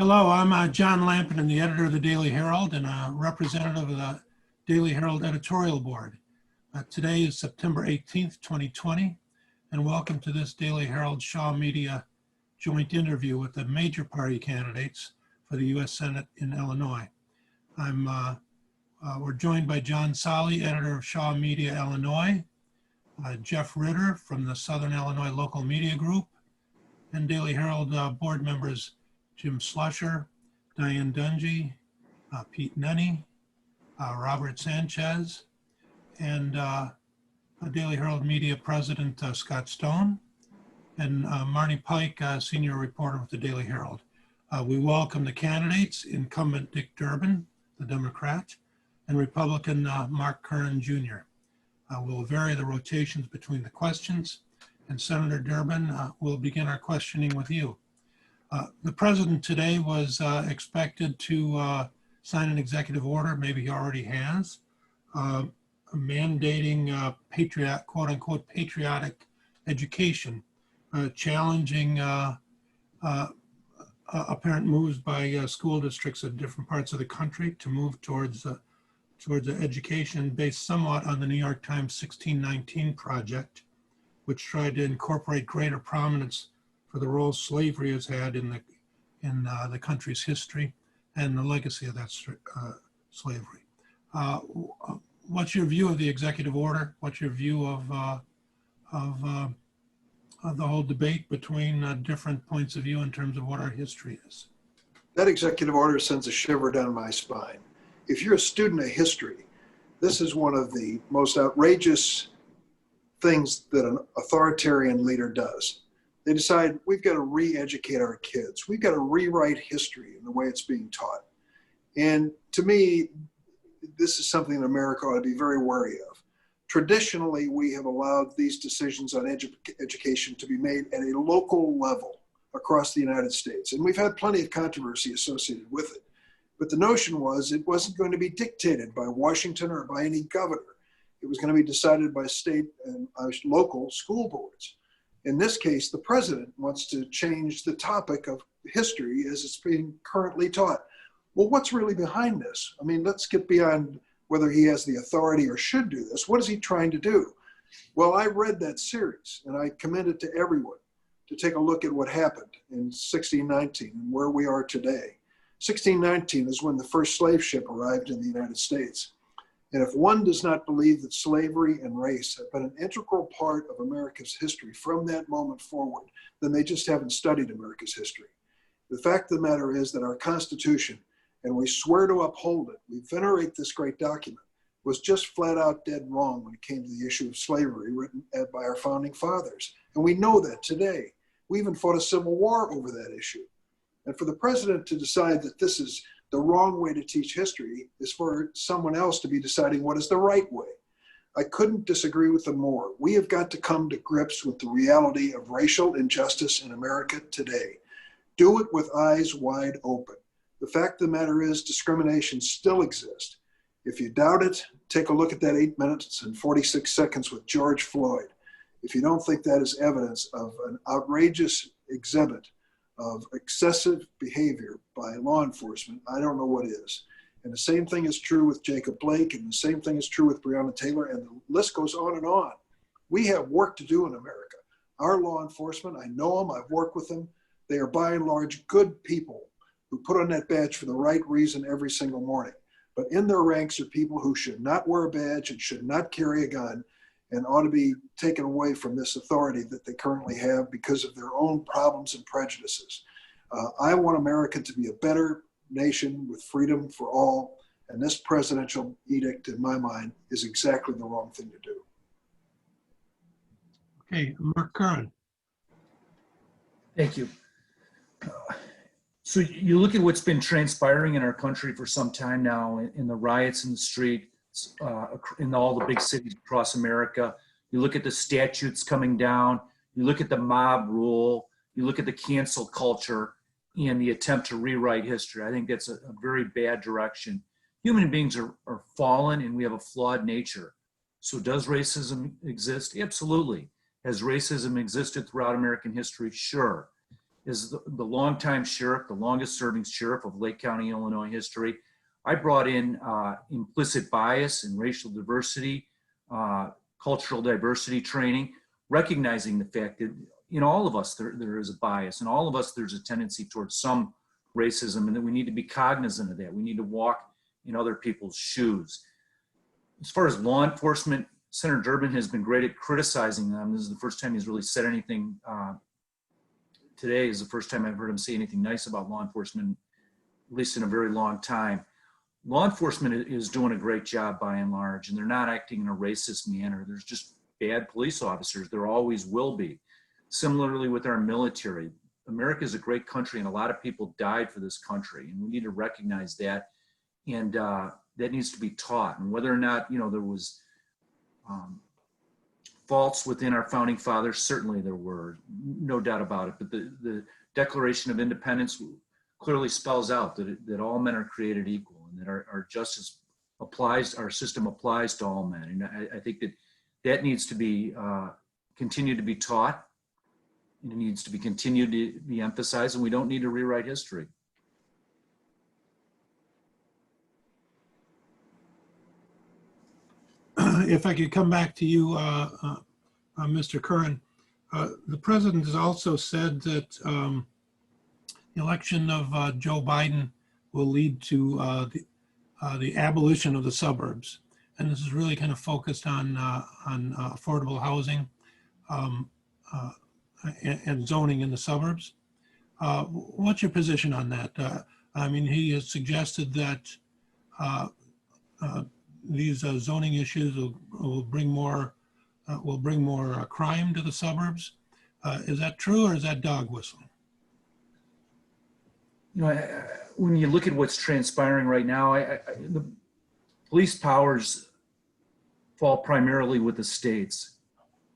Hello, I'm John Lampin, the editor of the Daily Herald and a representative of the Daily Herald editorial board. Today is September 18th, 2020, and welcome to this Daily Herald Shaw Media joint interview with the major party candidates for the U.S. Senate in Illinois. We're joined by John Solly, editor of Shaw Media Illinois, Jeff Ritter from the Southern Illinois Local Media Group, and Daily Herald board members Jim Slusher, Diane Dungy, Pete Nenny, Robert Sanchez, and Daily Herald Media President Scott Stone, and Marnie Pike, senior reporter with the Daily Herald. We welcome the candidates, incumbent Dick Durbin, the Democrat, and Republican Mark Curran Jr. We'll vary the rotations between the questions, and Senator Durbin, we'll begin our questioning with you. The president today was expected to sign an executive order, maybe he already has, mandating quote unquote patriotic education, challenging apparent moves by school districts in different parts of the country to move towards education based somewhat on the New York Times 1619 project, which tried to incorporate greater prominence for the role slavery has had in the country's history and the legacy of that slavery. What's your view of the executive order? What's your view of the whole debate between different points of view in terms of what our history is? That executive order sends a shiver down my spine. If you're a student of history, this is one of the most outrageous things that an authoritarian leader does. They decide we've got to re-educate our kids. We've got to rewrite history in the way it's being taught. And to me, this is something that America ought to be very wary of. Traditionally, we have allowed these decisions on education to be made at a local level across the United States. And we've had plenty of controversy associated with it. But the notion was it wasn't going to be dictated by Washington or by any governor. It was going to be decided by state and local school boards. In this case, the president wants to change the topic of history as it's being currently taught. Well, what's really behind this? I mean, let's get beyond whether he has the authority or should do this. What is he trying to do? Well, I read that series and I commend it to everyone to take a look at what happened in 1619 and where we are today. 1619 is when the first slave ship arrived in the United States. And if one does not believe that slavery and race have been an integral part of America's history from that moment forward, then they just haven't studied America's history. The fact of the matter is that our Constitution, and we swear to uphold it, we venerate this great document, was just flat out dead wrong when it came to the issue of slavery written by our founding fathers. And we know that today. We even fought a civil war over that issue. And for the president to decide that this is the wrong way to teach history is for someone else to be deciding what is the right way. I couldn't disagree with them more. We have got to come to grips with the reality of racial injustice in America today. Do it with eyes wide open. The fact of the matter is discrimination still exists. If you doubt it, take a look at that 8 minutes and 46 seconds with George Floyd. If you don't think that is evidence of an outrageous exhibit of excessive behavior by law enforcement, I don't know what is. And the same thing is true with Jacob Blake, and the same thing is true with Breonna Taylor, and the list goes on and on. We have work to do in America. Our law enforcement, I know them, I've worked with them. They are by and large good people who put on that badge for the right reason every single morning. But in their ranks are people who should not wear a badge and should not carry a gun and ought to be taken away from this authority that they currently have because of their own problems and prejudices. I want America to be a better nation with freedom for all, and this presidential edict, in my mind, is exactly the wrong thing to do. Okay, Mark Curran. Thank you. So you look at what's been transpiring in our country for some time now in the riots in the street, in all the big cities across America. You look at the statutes coming down, you look at the mob rule, you look at the cancel culture and the attempt to rewrite history. I think that's a very bad direction. Human beings are fallen and we have a flawed nature. So does racism exist? Absolutely. Has racism existed throughout American history? Sure. as the longtime sheriff, the longest serving sheriff of Lake County, Illinois history, I brought in implicit bias and racial diversity, cultural diversity training, recognizing the fact that in all of us there is a bias, in all of us there's a tendency towards some racism, and that we need to be cognizant of that. We need to walk in other people's shoes. As far as law enforcement, Senator Durbin has been great at criticizing them. This is the first time he's really said anything. Today is the first time I've heard him say anything nice about law enforcement, at least in a very long time. Law enforcement is doing a great job by and large, and they're not acting in a racist manner. There's just bad police officers. There always will be. Similarly with our military. America is a great country, and a lot of people died for this country, and we need to recognize that, and that needs to be taught. And whether or not, you know, there was faults within our founding fathers, certainly there were, no doubt about it. But the Declaration of Independence clearly spells out that all men are created equal, and that our justice applies, our system applies to all men. And I think that needs to be continue to be taught, and it needs to be continued to be emphasized, and we don't need to rewrite history. If I could come back to you, Mr. Curran, the president has also said that the election of Joe Biden will lead to the abolition of the suburbs, and this is really kind of focused on affordable housing and zoning in the suburbs. What's your position on that? I mean, he has suggested that these zoning issues will bring more crime to the suburbs. Is that true, or is that dog whistling? You know, when you look at what's transpiring right now, the police powers fall primarily with the states.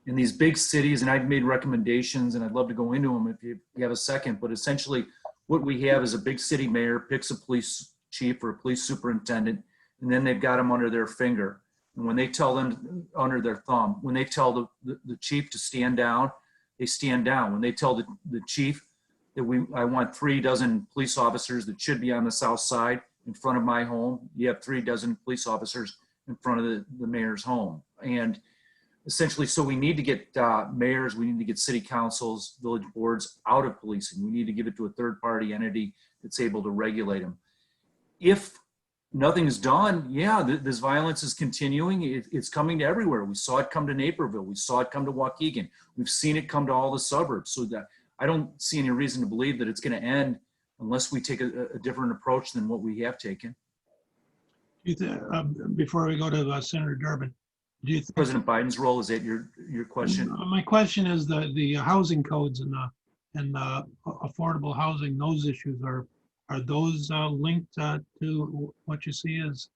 In these big cities, and I've made recommendations, and I'd love to go into them if you have a second, but essentially what we have is a big city mayor picks a police chief or a police superintendent, and then they've got them under their finger. And when they tell them, under their thumb, when they tell the chief to stand down, they stand down. When they tell the chief that I want 3 dozen police officers that should be on the south side in front of my home, you have 3 dozen police officers in front of the mayor's home. And essentially, so we need to get mayors, we need to get city councils, village boards out of policing. We need to give it to a third-party entity that's able to regulate them. If nothing's done, yeah, this violence is continuing. It's coming to everywhere. We saw it come to Naperville. We saw it come to Waukegan. We've seen it come to all the suburbs. So that I don't see any reason to believe that it's going to end unless we take a different approach than what we have taken. Before we go to Senator Durbin, do you think President Biden's role, is that your question? My question is the housing codes and affordable housing, those issues, are those linked to what you see as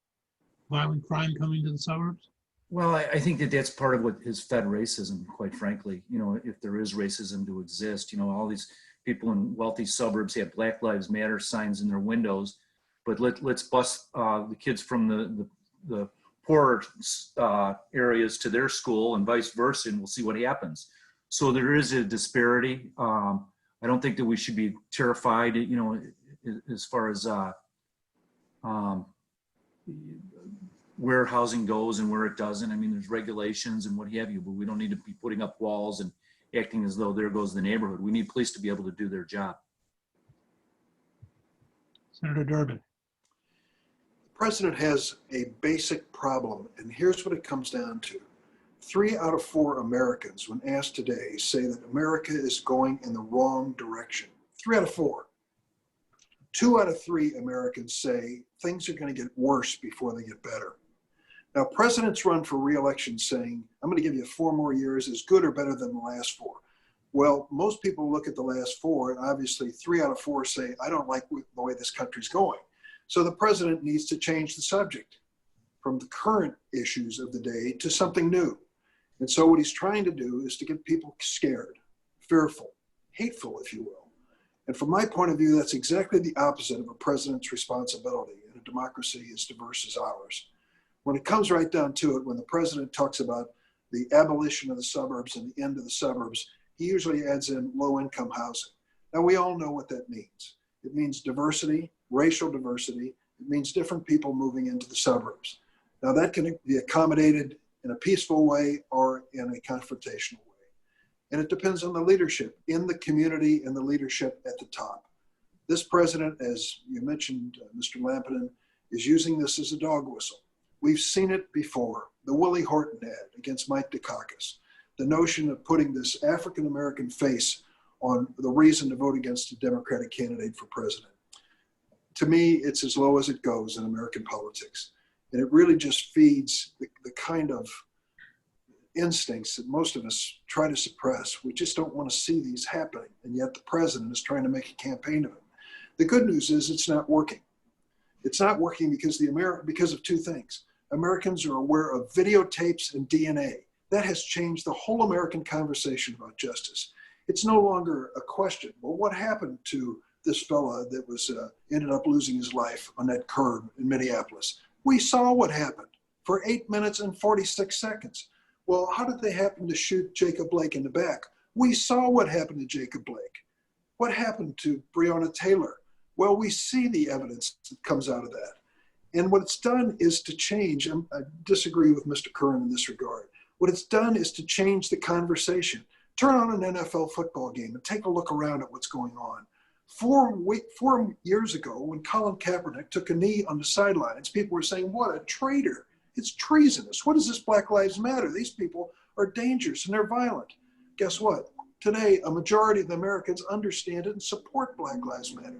violent crime coming to the suburbs? Well, I think that's part of what has fed racism, quite frankly. You know, if there is racism to exist, you know, all these people in wealthy suburbs have Black Lives Matter signs in their windows, but let's bus the kids from the poorer areas to their school and vice versa, and we'll see what happens. So there is a disparity. I don't think that we should be terrified, you know, as far as where housing goes and where it doesn't. I mean, there's regulations and what have you, but we don't need to be putting up walls and acting as though there goes the neighborhood. We need police to be able to do their job. Senator Durbin. The president has a basic problem, and here's what it comes down to. 3 out of 4 Americans, when asked today, say that America is going in the wrong direction. 3 out of 4. 2 out of 3 Americans say things are going to get worse before they get better. Now, presidents run for re-election saying, I'm going to give you 4 more years as good or better than the last 4. Well, most people look at the last 4, and obviously 3 out of 4 say, I don't like the way this country's going. So the president needs to change the subject from the current issues of the day to something new. And so what he's trying to do is to get people scared, fearful, hateful, if you will. And from my point of view, that's exactly the opposite of a president's responsibility in a democracy as diverse as ours. When it comes right down to it, when the president talks about the abolition of the suburbs and the end of the suburbs, he usually adds in low-income housing. Now, we all know what that means. It means diversity, racial diversity. It means different people moving into the suburbs. Now, that can be accommodated in a peaceful way or in a confrontational way. And it depends on the leadership in the community and the leadership at the top. This president, as you mentioned, Mr. Lampinen, is using this as a dog whistle. We've seen it before. The Willie Horton ad against Mike Dukakis. The notion of putting this African-American face on the reason to vote against a Democratic candidate for president. To me, it's as low as it goes in American politics. And it really just feeds the kind of instincts that most of us try to suppress. We just don't want to see these happening. And yet the president is trying to make a campaign of it. The good news is it's not working. It's not working because of two things. Americans are aware of videotapes and DNA. That has changed the whole American conversation about justice. It's no longer a question, well, what happened to this fella that was ended up losing his life on that curb in Minneapolis? We saw what happened for 8 minutes and 46 seconds. Well, how did they happen to shoot Jacob Blake in the back? We saw what happened to Jacob Blake. What happened to Breonna Taylor? Well, we see the evidence that comes out of that. And what it's done is to change, I disagree with Mr. Curran in this regard. What it's done is to change the conversation. Turn on an NFL football game and take a look around at what's going on. 4 years ago, when Colin Kaepernick took a knee on the sidelines, people were saying, what a traitor. It's treasonous. What does this Black Lives Matter? These people are dangerous and they're violent. Guess what? Today, a majority of the Americans understand it and support Black Lives Matter.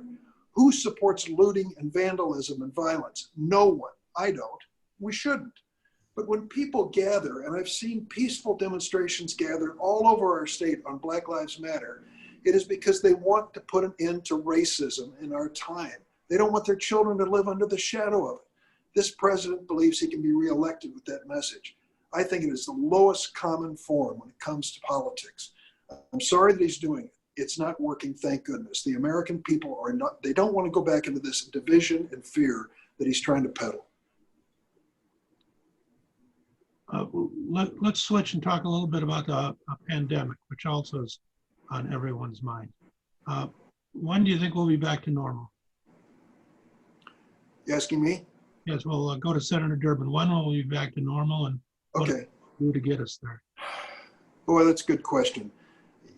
Who supports looting and vandalism and violence? No one. I don't. We shouldn't. But when people gather, and I've seen peaceful demonstrations gather all over our state on Black Lives Matter, it is because they want to put an end to racism in our time. They don't want their children to live under the shadow of it. This president believes he can be reelected with that message. I think it is the lowest common form when it comes to politics. I'm sorry that he's doing it. It's not working, thank goodness. The American people are not, they don't want to go back into this division and fear that he's trying to peddle. Let's switch and talk a little bit about the pandemic, which also is on everyone's mind. When do you think we'll be back to normal? You asking me? Yes, we'll go to Senator Durbin. When will we be back to normal, and what do we do to get us there? Boy, that's a good question.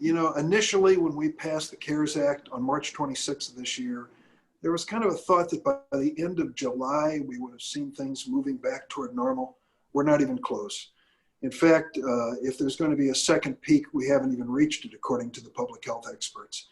You know, initially when we passed the CARES Act on March 26th of this year, there was kind of a thought that by the end of July, we would have seen things moving back toward normal. We're not even close. In fact, if there's going to be a second peak, we haven't even reached it, according to the public health experts.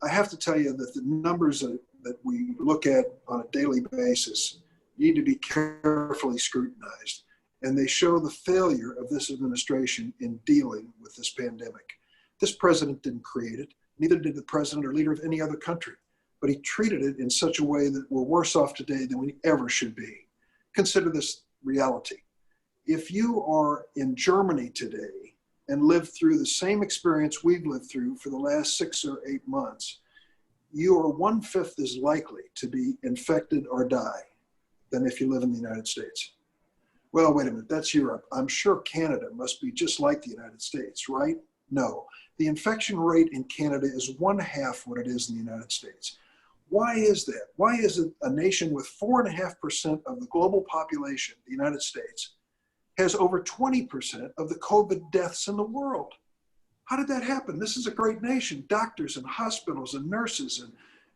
I have to tell you that the numbers that we look at on a daily basis need to be carefully scrutinized. And they show the failure of this administration in dealing with this pandemic. This president didn't create it, neither did the president or leader of any other country, but he treated it in such a way that we're worse off today than we ever should be. Consider this reality. If you are in Germany today and live through the same experience we've lived through for the last 6 or 8 months, you are 1/5 as likely to be infected or die than if you live in the United States. Well, wait a minute, that's Europe. I'm sure Canada must be just like the United States, right? No, the infection rate in Canada is 1/2 what it is in the United States. Why is that? Why is it a nation with 4.5% of the global population, the United States, has over 20% of the COVID deaths in the world? How did that happen? This is a great nation. Doctors and hospitals and nurses and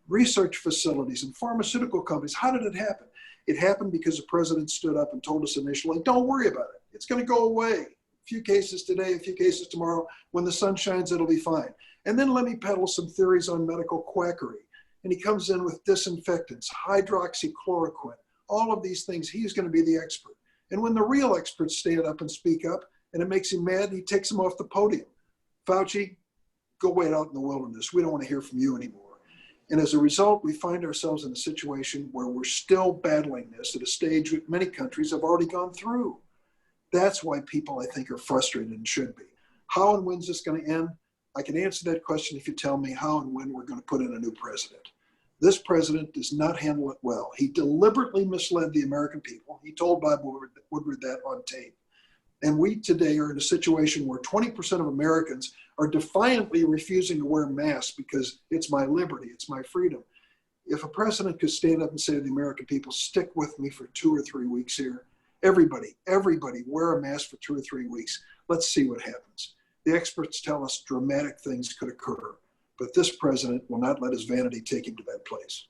research facilities and pharmaceutical companies. How did it happen? It happened because the president stood up and told us initially, don't worry about it. It's going to go away. A few cases today, a few cases tomorrow. When the sun shines, it'll be fine. And then let me peddle some theories on medical quackery. And he comes in with disinfectants, hydroxychloroquine, all of these things. He's going to be the expert. And when the real experts stand up and speak up, and it makes him mad, he takes them off the podium. Fauci, go wait out in the wilderness. We don't want to hear from you anymore. And as a result, we find ourselves in a situation where we're still battling this at a stage that many countries have already gone through. That's why people, I think, are frustrated and should be. How and when's this going to end? I can answer that question if you tell me how and when we're going to put in a new president. This president does not handle it well. He deliberately misled the American people. He told Bob Woodward that on tape. And we today are in a situation where 20% of Americans are defiantly refusing to wear masks because it's my liberty, it's my freedom. If a president could stand up and say to the American people, stick with me for 2 or 3 weeks here, everybody wear a mask for 2 or 3 weeks. Let's see what happens. The experts tell us dramatic things could occur, but this president will not let his vanity take him to that place.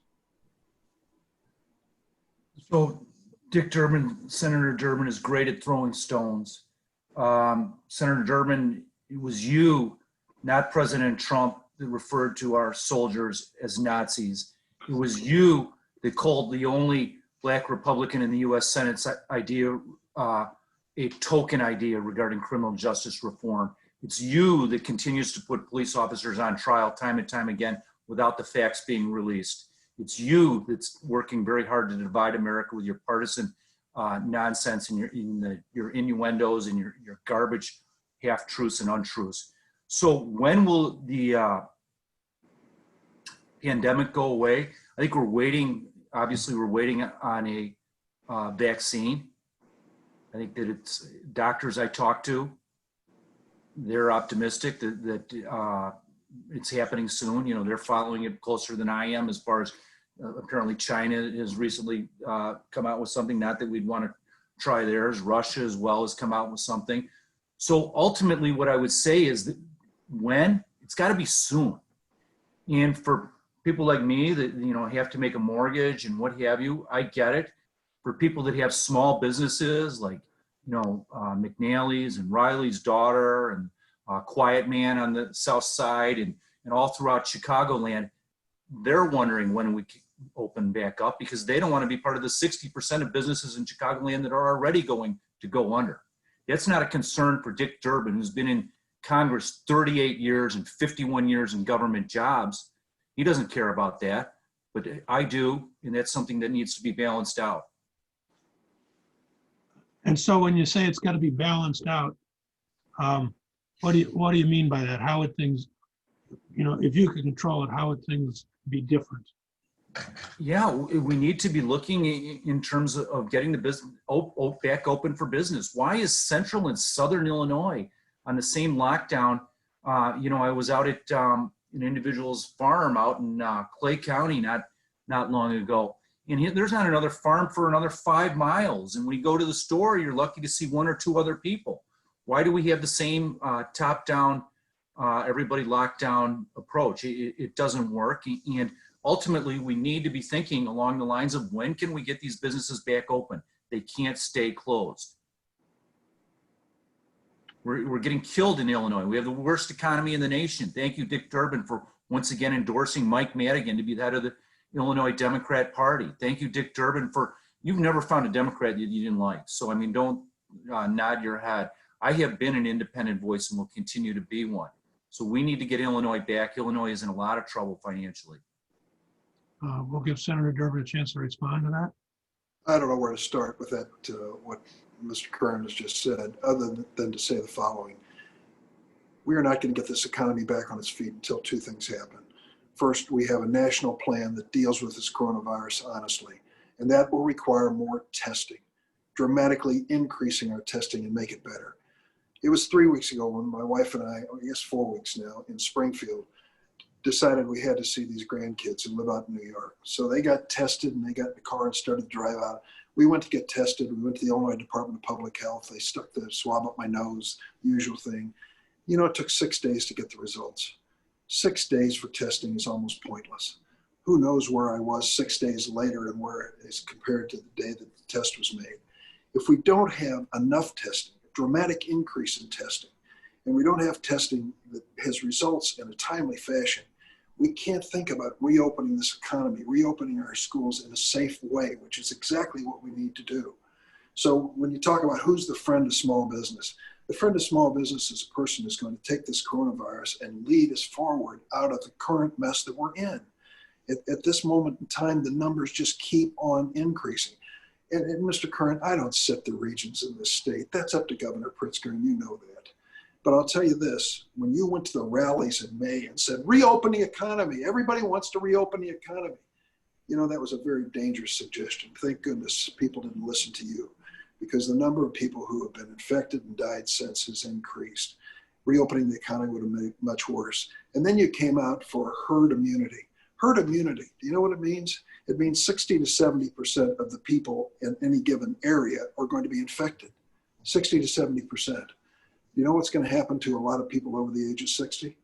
So Dick Durbin, Senator Durbin is great at throwing stones. Senator Durbin, it was you, not President Trump, that referred to our soldiers as Nazis. It was you that called the only Black Republican in the U.S. Senate's idea a token idea regarding criminal justice reform. It's you that continues to put police officers on trial time and time again without the facts being released. It's you that's working very hard to divide America with your partisan nonsense and your innuendos and your garbage half-truths and untruths. So when will the pandemic go away? I think we're waiting, obviously we're waiting on a vaccine. I think that it's doctors I talk to, they're optimistic that it's happening soon. You know, they're following it closer than I am as far as apparently China has recently come out with something, not that we'd want to try theirs. Russia as well has come out with something. So ultimately what I would say is that when, it's got to be soon. And for people like me that, you know, have to make a mortgage and what have you, I get it. For people that have small businesses like, you know, McNally's and Riley's daughter and Quiet Man on the south side and all throughout Chicagoland, they're wondering when we can open back up because they don't want to be part of the 60% of businesses in Chicagoland that are already going to go under. That's not a concern for Dick Durbin, who's been in Congress 38 years and 51 years in government jobs. He doesn't care about that, but I do, and that's something that needs to be balanced out. And so when you say it's got to be balanced out, what do you mean by that? How would things, you know, if you could control it, how would things be different? Yeah, we need to be looking in terms of getting the business back open for business. Why is Central and Southern Illinois on the same lockdown? You know, I was out at an individual's farm out in Clay County not long ago, and there's not another farm for another 5 miles. And when you go to the store, you're lucky to see 1 or 2 other people. Why do we have the same top-down, everybody lockdown approach? It doesn't work. And ultimately, we need to be thinking along the lines of when can we get these businesses back open? They can't stay closed. We're getting killed in Illinois. We have the worst economy in the nation. Thank you, Dick Durbin, for once again endorsing Mike Madigan to be the head of the Illinois Democrat Party. Thank you, Dick Durbin, you've never found a Democrat that you didn't like. So, I mean, don't nod your head. I have been an independent voice and will continue to be one. So we need to get Illinois back. Illinois is in a lot of trouble financially. We'll give Senator Durbin a chance to respond to that. I don't know where to start with that, what Mr. Curran has just said, other than to say the following. We are not going to get this economy back on its feet until 2 things happen. First, we have a national plan that deals with this coronavirus honestly, and that will require more testing, dramatically increasing our testing and make it better. It was 3 weeks ago when my wife and I, I guess 4 weeks now, in Springfield, decided we had to see these grandkids and live out in New York. So they got tested and they got in the car and started to drive out. We went to get tested. We went to the Illinois Department of Public Health. They stuck the swab up my nose, usual thing. You know, it took 6 days to get the results. 6 days for testing is almost pointless. Who knows where I was 6 days later and where it is compared to the day that the test was made. If we don't have enough testing, a dramatic increase in testing, and we don't have testing that has results in a timely fashion, we can't think about reopening this economy, reopening our schools in a safe way, which is exactly what we need to do. So when you talk about who's the friend of small business, the friend of small business is a person who's going to take this coronavirus and lead us forward out of the current mess that we're in. At this moment in time, the numbers just keep on increasing. And Mr. Curran, I don't set the regions in this state. That's up to Governor Pritzker, and you know that. But I'll tell you this, when you went to the rallies in May and said, reopen the economy, everybody wants to reopen the economy. You know, that was a very dangerous suggestion. Thank goodness people didn't listen to you, because the number of people who have been infected and died since has increased. reopening the economy would have made it much worse. And then you came out for herd immunity. Herd immunity, do you know what it means? It means 60 to 70% of the people in any given area are going to be infected. 60 to 70%. You know what's going to happen to a lot of people over the age of 60?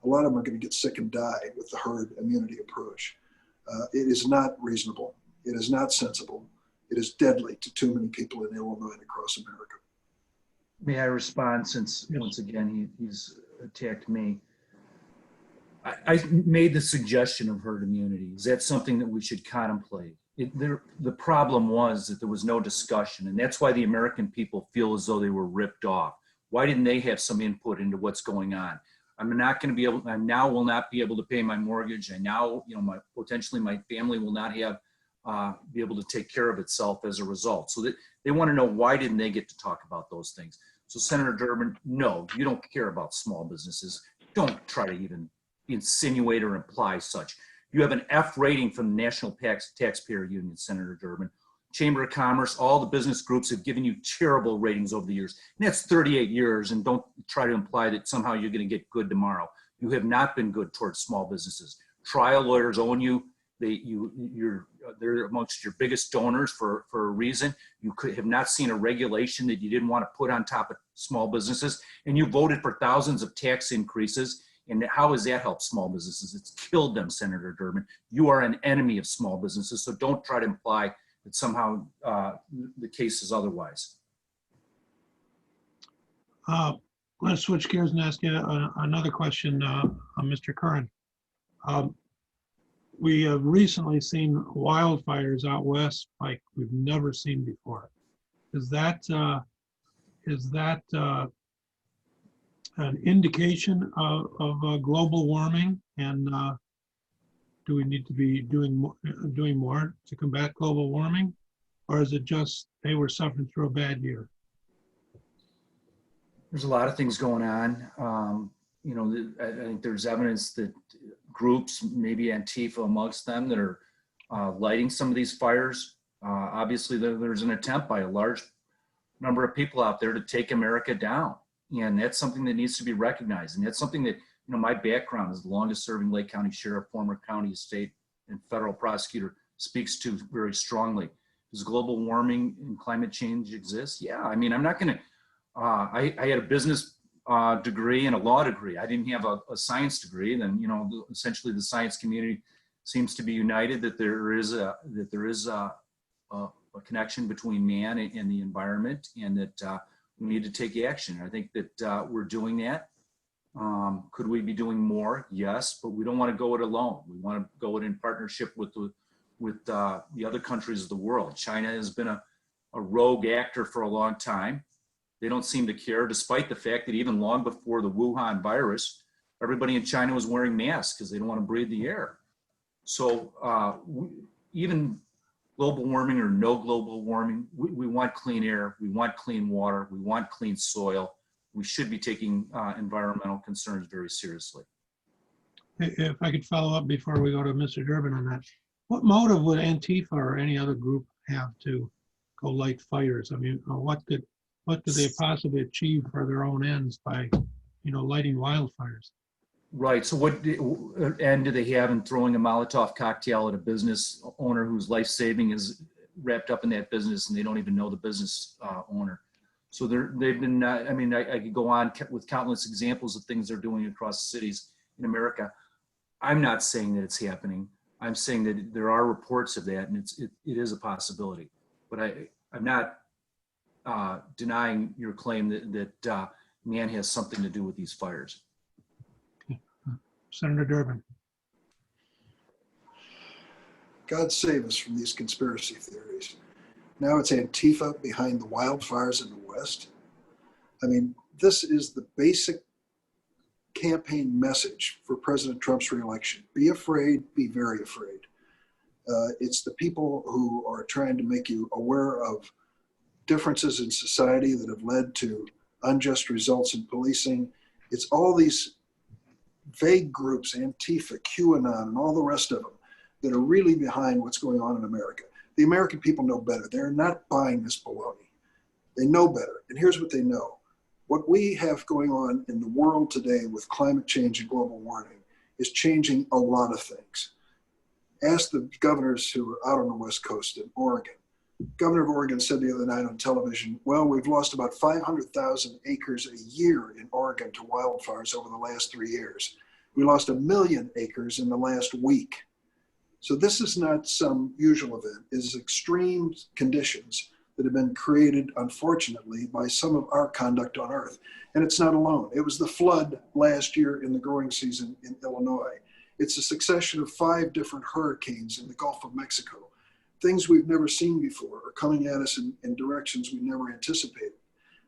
A lot of them are going to get sick and die with the herd immunity approach. It is not reasonable. It is not sensible. It is deadly to too many people in Illinois and across America. May I respond, since once again he's attacked me? I made the suggestion of herd immunity. Is that something that we should contemplate? The problem was that there was no discussion, and that's why the American people feel as though they were ripped off. Why didn't they have some input into what's going on? I'm not going to be able, I now will not be able to pay my mortgage. I now, potentially my family will not have, be able to take care of itself as a result. So that they want to know, why didn't they get to talk about those things? So Senator Durbin, no, you don't care about small businesses. Don't try to even insinuate or imply such. You have an F rating from the National Taxpayer Union, Senator Durbin. Chamber of Commerce, all the business groups have given you terrible ratings over the years. And that's 38 years, and don't try to imply that somehow you're going to get good tomorrow. You have not been good towards small businesses. Trial lawyers own you. They're amongst your biggest donors for a reason. You have not seen a regulation that you didn't want to put on top of small businesses, and you voted for thousands of tax increases. And how has that helped small businesses? It's killed them, Senator Durbin. You are an enemy of small businesses, so don't try to imply that somehow the case is otherwise. I'm going to switch gears and ask you another question, Mr. Curran. We have recently seen wildfires out west like we've never seen before. Is that an indication of global warming? And do we need to be doing more to combat global warming? Or is it just, hey, we're suffering through a bad year? There's a lot of things going on. I think there's evidence that groups, maybe Antifa amongst them, that are lighting some of these fires. Obviously, there's an attempt by a large number of people out there to take America down. And that's something that needs to be recognized. And that's something that, my background as the longest serving Lake County Sheriff, former county, state, and federal prosecutor, speaks to very strongly. Does global warming and climate change exist? Yeah, I'm not going to, I had a business degree and a law degree. I didn't have a science degree. And then, essentially the science community seems to be united that there is a connection between man and the environment, and that we need to take action. I think that we're doing that. Could we be doing more? Yes, but we don't want to go it alone. We want to go it in partnership with the other countries of the world. China has been a rogue actor for a long time. They don't seem to care, despite the fact that even long before the Wuhan virus, everybody in China was wearing masks because they don't want to breathe the air. So even global warming or no global warming, we want clean air, we want clean water, we want clean soil. We should be taking environmental concerns very seriously. If I could follow up before we go to Mr. Durbin on that, what motive would Antifa or any other group have to go light fires? What could they possibly achieve for their own ends by, lighting wildfires? Right. So what end do they have in throwing a Molotov cocktail at a business owner whose life saving is wrapped up in that business, and they don't even know the business owner? So they've been, I could go on with countless examples of things they're doing across cities in America. I'm not saying that it's happening. I'm saying that there are reports of that, and it is a possibility. But I'm not denying your claim that man has something to do with these fires. Senator Durbin. God save us from these conspiracy theories. Now it's Antifa behind the wildfires in the West. This is the basic campaign message for President Trump's reelection. Be afraid, be very afraid. It's the people who are trying to make you aware of differences in society that have led to unjust results in policing. It's all these vague groups, Antifa, QAnon, and all the rest of them, that are really behind what's going on in America. The American people know better. They're not buying this baloney. They know better. And here's what they know. What we have going on in the world today with climate change and global warming is changing a lot of things. Ask the governors who are out on the West Coast in Oregon. Governor of Oregon said the other night on television, well, we've lost about 500,000 acres a year in Oregon to wildfires over the last 3 years. We lost 1 million acres in the last week. So this is not some usual event. It is extreme conditions that have been created, unfortunately, by some of our conduct on Earth. And it's not alone. It was the flood last year in the growing season in Illinois. It's a succession of 5 different hurricanes in the Gulf of Mexico. Things we've never seen before are coming at us in directions we never anticipated.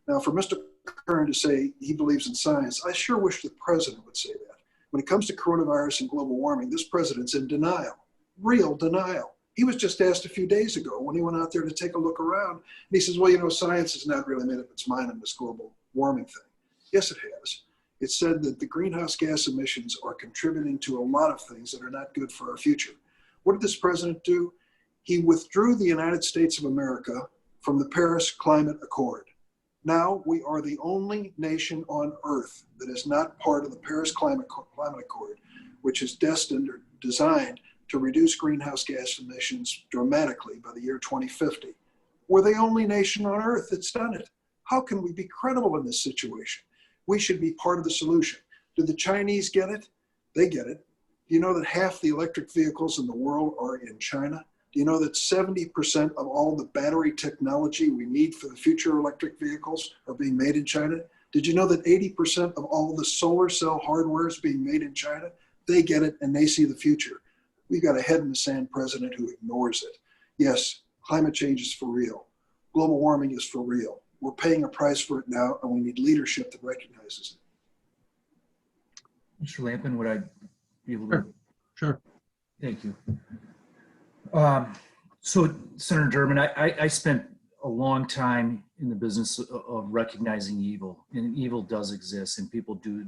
Now, for Mr. Curran to say he believes in science, I sure wish the president would say that. When it comes to coronavirus and global warming, this president's in denial, real denial. He was just asked a few days ago when he went out there to take a look around, and he says, well, you know, science has not really made up its mind on this global warming thing. Yes, it has. It said that the greenhouse gas emissions are contributing to a lot of things that are not good for our future. What did this president do? He withdrew the United States of America from the Paris Climate Accord. Now we are the only nation on Earth that is not part of the Paris Climate Accord, which is destined or designed to reduce greenhouse gas emissions dramatically by the year 2050. We're the only nation on Earth that's done it. How can we be credible in this situation? We should be part of the solution. Do the Chinese get it? They get it. Do you know that half the electric vehicles in the world are in China? Do you know that 70% of all the battery technology we need for the future electric vehicles are being made in China? Did you know that 80% of all the solar cell hardware is being made in China? They get it and they see the future. We've got a head in the sand president who ignores it. Yes, climate change is for real. Global warming is for real. We're paying a price for it now, and we need leadership that recognizes it. Mr. Lampin, would I be able to? Sure. Thank you. So, Senator Durbin, I spent a long time in the business of recognizing evil, and evil does exist, and people do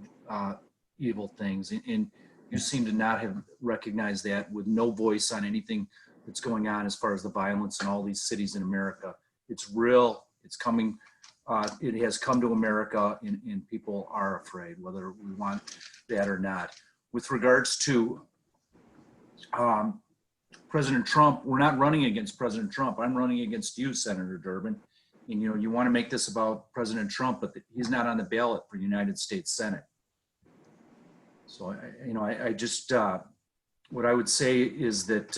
evil things, and you seem to not have recognized that, with no voice on anything that's going on as far as the violence in all these cities in America. It's real. It's coming. It has come to America, and people are afraid, whether we want that or not. With regards to President Trump, we're not running against President Trump. I'm running against you, Senator Durbin. And you want to make this about President Trump, but he's not on the ballot for the United States Senate. So I just what I would say is that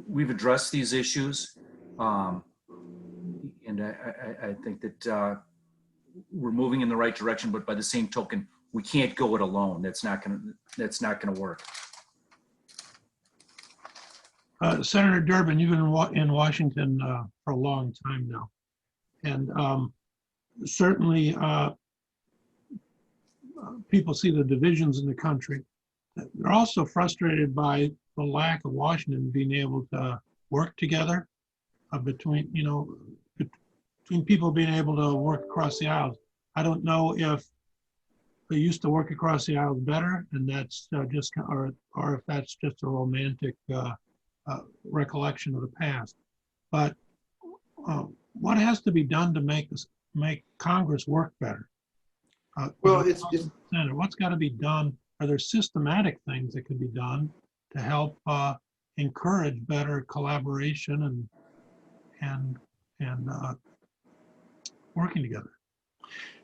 we've addressed these issues, and I think that we're moving in the right direction. But by the same token, we can't go it alone. That's not gonna work. Senator Durbin, you've been in Washington for a long time now, and certainly people see the divisions in the country. They're also frustrated by the lack of Washington being able to work together between people being able to work across the aisles. I don't know if they used to work across the aisles better, and that's or if that's just a romantic recollection of the past. But what has to be done to make Congress work better? What's got to be done? Are there systematic things that could be done to help encourage better collaboration and working together?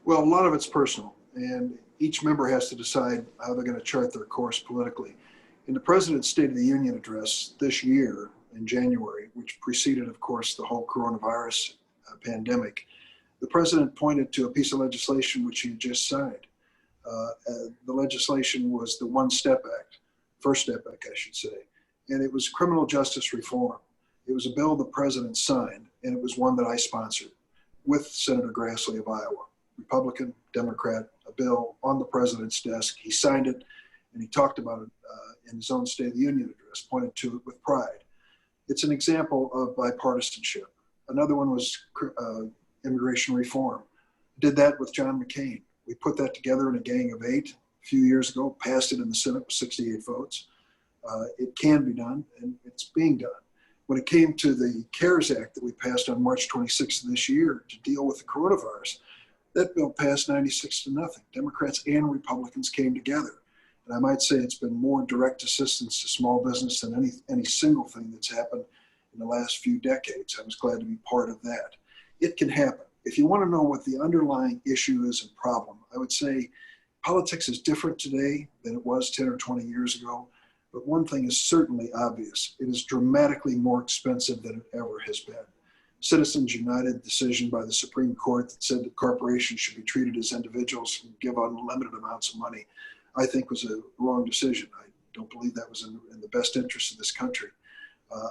Well, a lot of it's personal, and each member has to decide how they're going to chart their course politically. In the President's State of the Union address this year in January, which preceded, of course, the whole coronavirus pandemic, the President pointed to a piece of legislation which he just signed. The legislation was the One Step Act, First Step Act, I should say, and it was criminal justice reform. It was a bill the President signed, and it was one that I sponsored with Senator Grassley of Iowa, Republican, Democrat, a bill on the President's desk. He signed it, and he talked about it in his own State of the Union address, pointed to it with pride. It's an example of bipartisanship. Another one was immigration reform. Did that with John McCain. We put that together in a gang of 8 a few years ago, passed it in the Senate with 68 votes. It can be done, and it's being done. when it came to the CARES Act that we passed on March 26th of this year to deal with the coronavirus, that bill passed 96-0. Democrats and Republicans came together. And I might say it's been more direct assistance to small business than any single thing that's happened in the last few decades. I was glad to be part of that. It can happen. If you want to know what the underlying issue is and problem, I would say politics is different today than it was 10 or 20 years ago. But one thing is certainly obvious. It is dramatically more expensive than it ever has been. Citizens United decision by the Supreme Court that said that corporations should be treated as individuals and give unlimited amounts of money, I think was a wrong decision. I don't believe that was in the best interest of this country.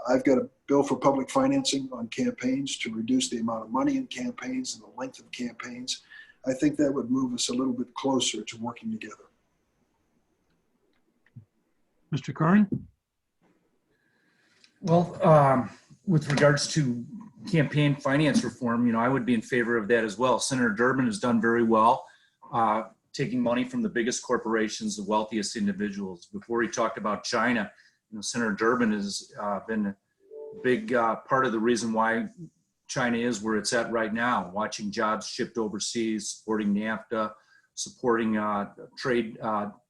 I've got a bill for public financing on campaigns to reduce the amount of money in campaigns and the length of campaigns. I think that would move us a little bit closer to working together. Mr. Curran? Well, with regards to campaign finance reform, I would be in favor of that as well. Senator Durbin has done very well, taking money from the biggest corporations, the wealthiest individuals. Before he talked about China, Senator Durbin has been a big part of the reason why China is where it's at right now, watching jobs shipped overseas, supporting NAFTA, supporting trade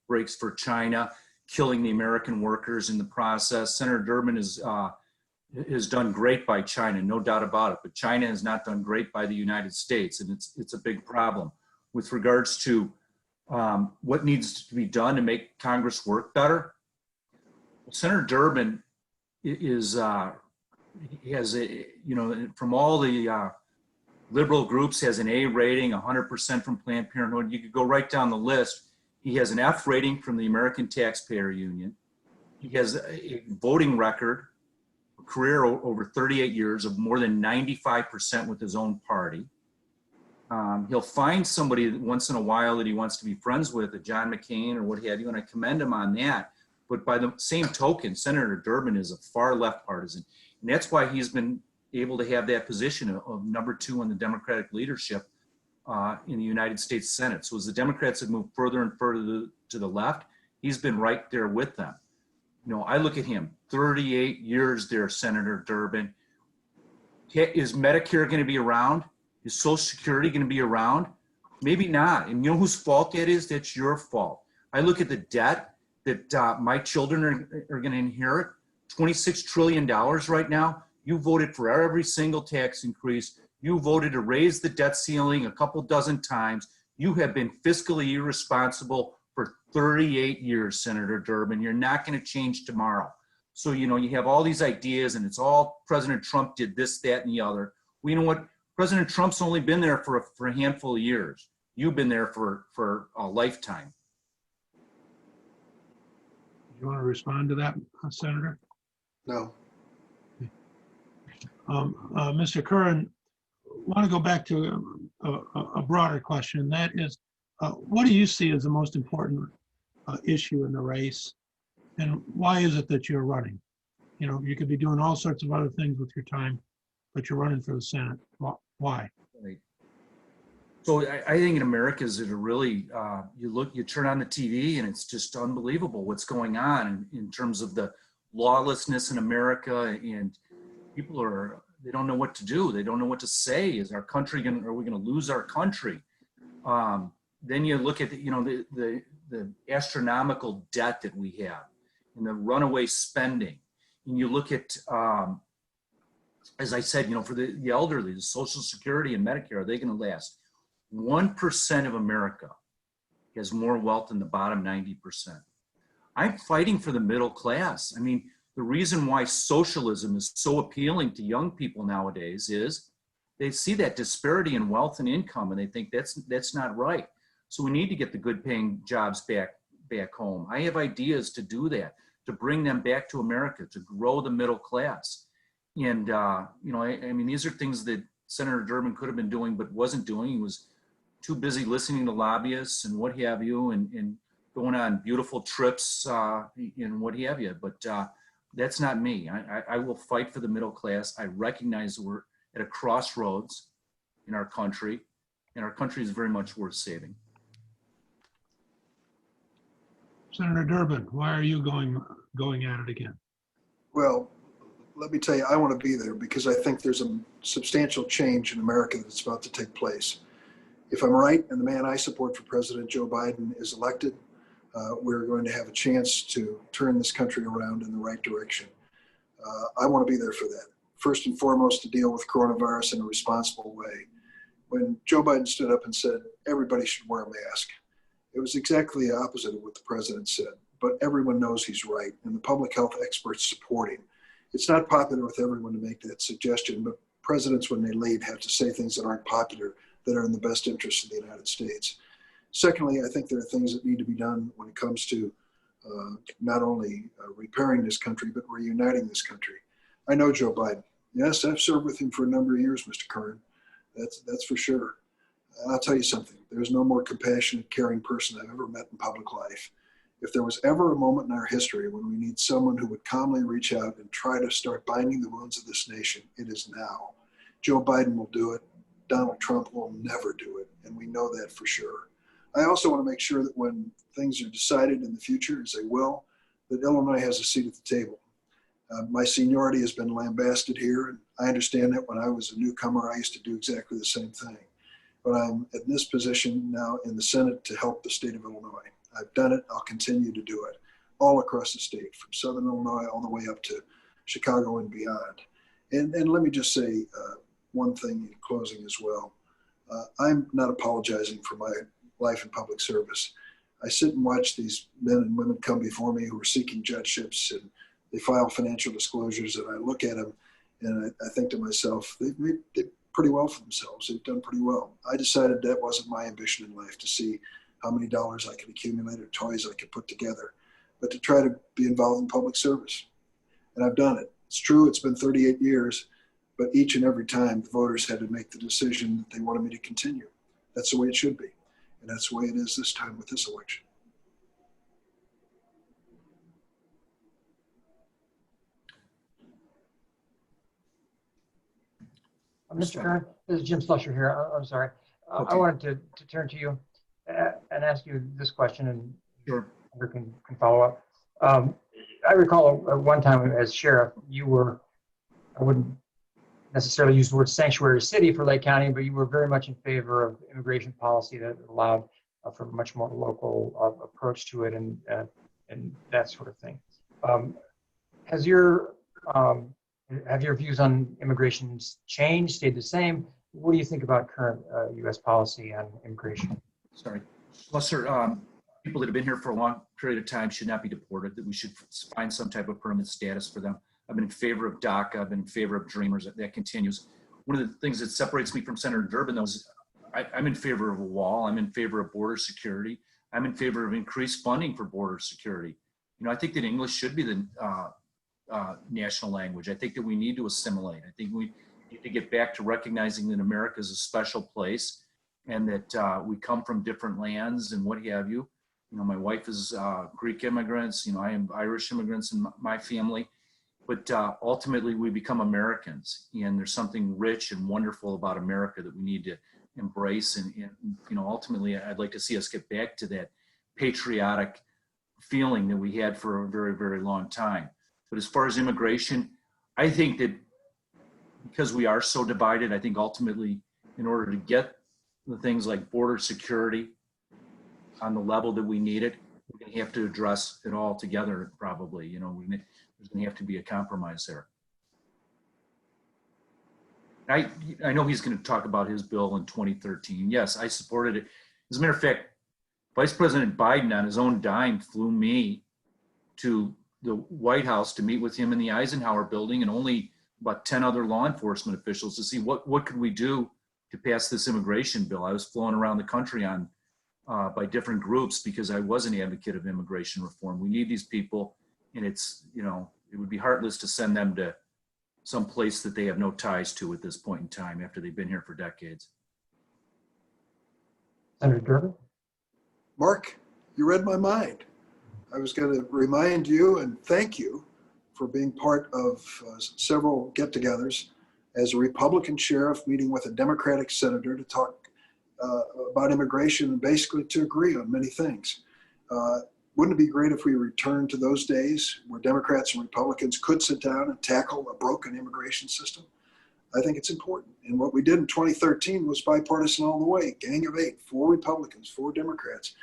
breaks for China, killing the American workers in the process. Senator Durbin has done great by China, no doubt about it, but China has not done great by the United States, and it's a big problem. With regards to what needs to be done to make Congress work better, Senator Durbin from all the liberal groups, has an A rating, 100% from Planned Parenthood. You could go right down the list. He has an F rating from the American Taxpayer Union. He has a voting record, a career over 38 years of more than 95% with his own party. He'll find somebody once in a while that he wants to be friends with, a John McCain or what have you, and I commend him on that. But by the same token, Senator Durbin is a far left partisan. And that's why he's been able to have that position of number 2 in the Democratic leadership in the United States Senate. So as the Democrats have moved further and further to the left, he's been right there with them. I look at him, 38 years there, Senator Durbin. Is Medicare going to be around? Is Social Security going to be around? Maybe not. And you know whose fault that is? That's your fault. I look at the debt that my children are going to inherit, $26 trillion right now. You voted for every single tax increase. You voted to raise the debt ceiling a couple dozen times. You have been fiscally irresponsible for 38 years, Senator Durbin. You're not going to change tomorrow. So, you have all these ideas and it's all President Trump did this, that, and the other. Well, you know what? President Trump's only been there for a handful of years. You've been there for a lifetime. You want to respond to that, Senator? No. Mr. Curran, I want to go back to a broader question. That is, what do you see as the most important issue in the race, and why is it that you're running? You could be doing all sorts of other things with your time, but you're running for the Senate. Why? Right. So I think in America is it really, you turn on the TV and it's just unbelievable what's going on in terms of the lawlessness in America, and people they don't know what to do. They don't know what to say. Is our country are we going to lose our country? Then you look at the astronomical debt that we have and the runaway spending. And you look at, as I said, for the elderly, the Social Security and Medicare, are they going to last? 1% of America has more wealth than the bottom 90%. I'm fighting for the middle class. I mean, the reason why socialism is so appealing to young people nowadays is they see that disparity in wealth and income and they think that's not right. So we need to get the good paying jobs back home. I have ideas to do that, to bring them back to America, to grow the middle class. And, I mean, these are things that Senator Durbin could have been doing, but wasn't doing. He was too busy listening to lobbyists and what have you, and going on beautiful trips and what have you. But that's not me. I will fight for the middle class. I recognize we're at a crossroads in our country, and our country is very much worth saving. Senator Durbin, why are you going at it again? Well, let me tell you, I want to be there because I think there's a substantial change in America that's about to take place. If I'm right and the man I support for President, Joe Biden, is elected, we're going to have a chance to turn this country around in the right direction. I want to be there for that. First and foremost, to deal with coronavirus in a responsible way. When Joe Biden stood up and said everybody should wear a mask, it was exactly the opposite of what the president said. But everyone knows he's right, and the public health experts support him. It's not popular with everyone to make that suggestion, but presidents, when they lead, have to say things that aren't popular, that are in the best interest of the United States. Secondly, I think there are things that need to be done when it comes to not only repairing this country, but reuniting this country. I know Joe Biden. Yes, I've served with him for a number of years, Mr. Curran. That's for sure. I'll tell you something. There's no more compassionate, caring person I've ever met in public life. If there was ever a moment in our history when we need someone who would calmly reach out and try to start binding the wounds of this nation, it is now. Joe Biden will do it. Donald Trump will never do it, and we know that for sure. I also want to make sure that when things are decided in the future, as they will, that Illinois has a seat at the table. My seniority has been lambasted here, and I understand that when I was a newcomer, I used to do exactly the same thing. But I'm in this position now in the Senate to help the state of Illinois. I've done it, I'll continue to do it, all across the state, from Southern Illinois all the way up to Chicago and beyond. And let me just say one thing in closing as well. I'm not apologizing for my life in public service. I sit and watch these men and women come before me who are seeking judgeships, and they file financial disclosures, and I look at them and I think to myself, they've did pretty well for themselves. They've done pretty well. I decided that wasn't my ambition in life, to see how many dollars I could accumulate or toys I could put together, but to try to be involved in public service. And I've done it. It's true, it's been 38 years, but each and every time the voters had to make the decision that they wanted me to continue. That's the way it should be. And that's the way it is this time with this election. Mr. Curran, this is Jim Slusher here. I'm sorry. Okay. I wanted to turn to you and ask you this question, and Sure. you can follow up. I recall one time as sheriff, you were, I wouldn't necessarily use the word sanctuary city for Lake County, but you were very much in favor of immigration policy that allowed for a much more local approach to it and that sort of thing. Have your views on immigration changed, stayed the same? What do you think about current U.S. policy on immigration? Sorry. Lesser, people that have been here for a long period of time should not be deported, that we should find some type of permanent status for them. I've been in favor of DACA. I've been in favor of Dreamers. That continues. One of the things that separates me from Senator Durbin, though, is I'm in favor of a wall. I'm in favor of border security. I'm in favor of increased funding for border security. You know, I think that English should be the national language. I think that we need to assimilate. I think we need to get back to recognizing that America is a special place and that we come from different lands and what have you. You know, my wife is Greek immigrants. You know, I am Irish immigrants in my family. But ultimately, we become Americans, and there's something rich and wonderful about America that we need to embrace. And you know, ultimately, I'd like to see us get back to that patriotic feeling that we had for a very, very long time. But as far as immigration, I think that because we are so divided, I think ultimately, in order to get the things like border security on the level that we need it, we're going to have to address it all together. Probably, you know, there's going to have to be a compromise there. I know he's going to talk about his bill in 2013. Yes, I supported it. As a matter of fact, Vice President Biden on his own dime flew me to the White House to meet with him in the Eisenhower building and only about 10 other law enforcement officials to see what could we do to pass this immigration bill. I was flown around the country by different groups because I was an advocate of immigration reform. We need these people. And it's, you know, it would be heartless to send them to some place that they have no ties to at this point in time after they've been here for decades. Senator Durbin? Mark, you read my mind. I was going to remind you and thank you for being part of several get-togethers as a Republican sheriff meeting with a Democratic senator to talk about immigration and basically to agree on many things. Wouldn't it be great if we returned to those days where Democrats and Republicans could sit down and tackle a broken immigration system? I think it's important. And what we did in 2013 was bipartisan all the way. Gang of 8, 4 Republicans, 4 Democrats.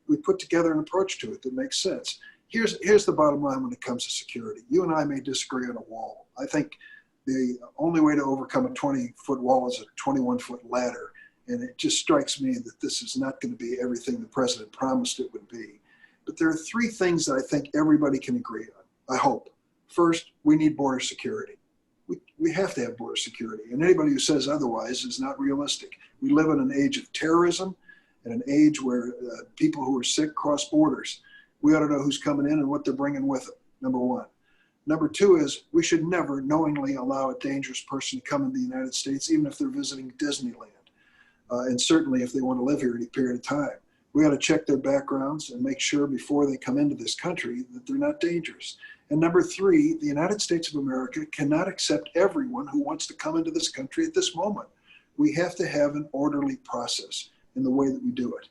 We put together an approach to it that makes sense. Here's the bottom line when it comes to security. You and I may disagree on a wall. I think the only way to overcome a 20-foot wall is a 21-foot ladder. And it just strikes me that this is not going to be everything the president promised it would be. But there are 3 things that I think everybody can agree on, I hope. First, we need border security. We have to have border security. And anybody who says otherwise is not realistic. We live in an age of terrorism and an age where people who are sick cross borders. We ought to know who's coming in and what they're bringing with them, number 1. Number 2 is we should never knowingly allow a dangerous person to come into the United States, even if they're visiting Disneyland. And certainly if they want to live here any period of time. We got to check their backgrounds and make sure before they come into this country that they're not dangerous. And number 3, the United States of America cannot accept everyone who wants to come into this country at this moment. We have to have an orderly process in the way that we do it.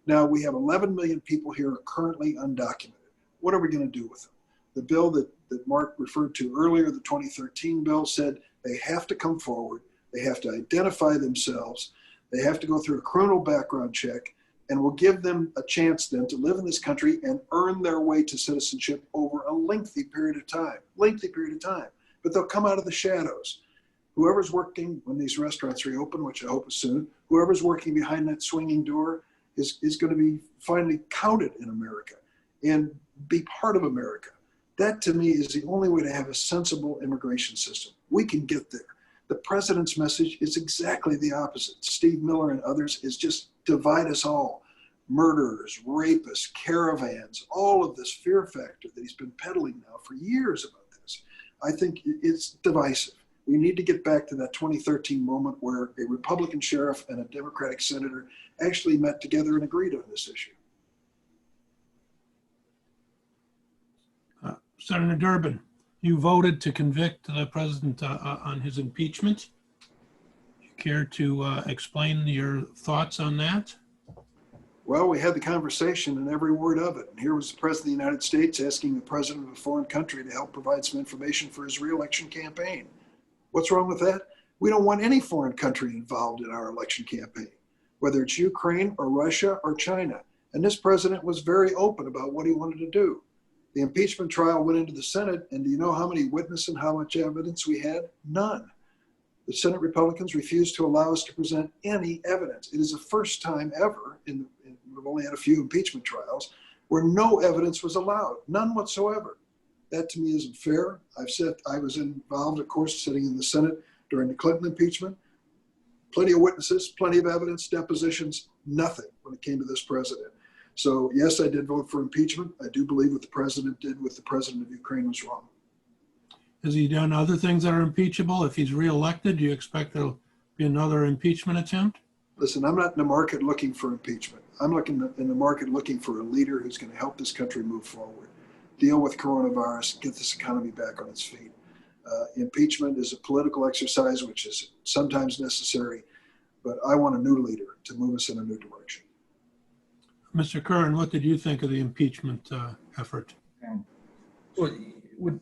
Now, we have 11 million people here currently undocumented. What are we going to do with them? The bill that Mark referred to earlier, the 2013 bill, said they have to come forward, they have to identify themselves, they have to go through a criminal background check, and we'll give them a chance then to live in this country and earn their way to citizenship over a lengthy period of time. But they'll come out of the shadows. Whoever's working when these restaurants reopen, which I hope is soon, whoever's working behind that swinging door is going to be finally counted in America and be part of America. That to me is the only way to have a sensible immigration system. We can get there. The president's message is exactly the opposite. Steve Miller and others is just divide us all. Murderers, rapists, caravans, all of this fear factor that he's been peddling now for years about this. I think it's divisive. We need to get back to that 2013 moment where a Republican sheriff and a Democratic senator actually met together and agreed on this issue. Senator Durbin, you voted to convict the president on his impeachment. Do you care to explain your thoughts on that? Well, we had the conversation and every word of it. And here was the president of the United States asking the president of a foreign country to help provide some information for his re-election campaign. What's wrong with that? We don't want any foreign country involved in our election campaign, whether it's Ukraine or Russia or China. And this president was very open about what he wanted to do. The impeachment trial went into the Senate, and do you know how many witnesses and how much evidence we had? None. The Senate Republicans refused to allow us to present any evidence. It is the first time ever, we've only had a few impeachment trials, where no evidence was allowed, none whatsoever. That to me isn't fair. I've said I was involved, of course, sitting in the Senate during the Clinton impeachment. Plenty of witnesses, plenty of evidence, depositions, nothing when it came to this president. So yes, I did vote for impeachment. I do believe what the president did with the president of Ukraine was wrong. Has he done other things that are impeachable? If he's reelected, do you expect there'll be another impeachment attempt? Listen, I'm not in the market looking for impeachment. I'm in the market looking for a leader who's going to help this country move forward, deal with coronavirus, get this economy back on its feet. Impeachment is a political exercise, which is sometimes necessary, but I want a new leader to move us in a new direction. Mr. Curran, what did you think of the impeachment effort? Well, the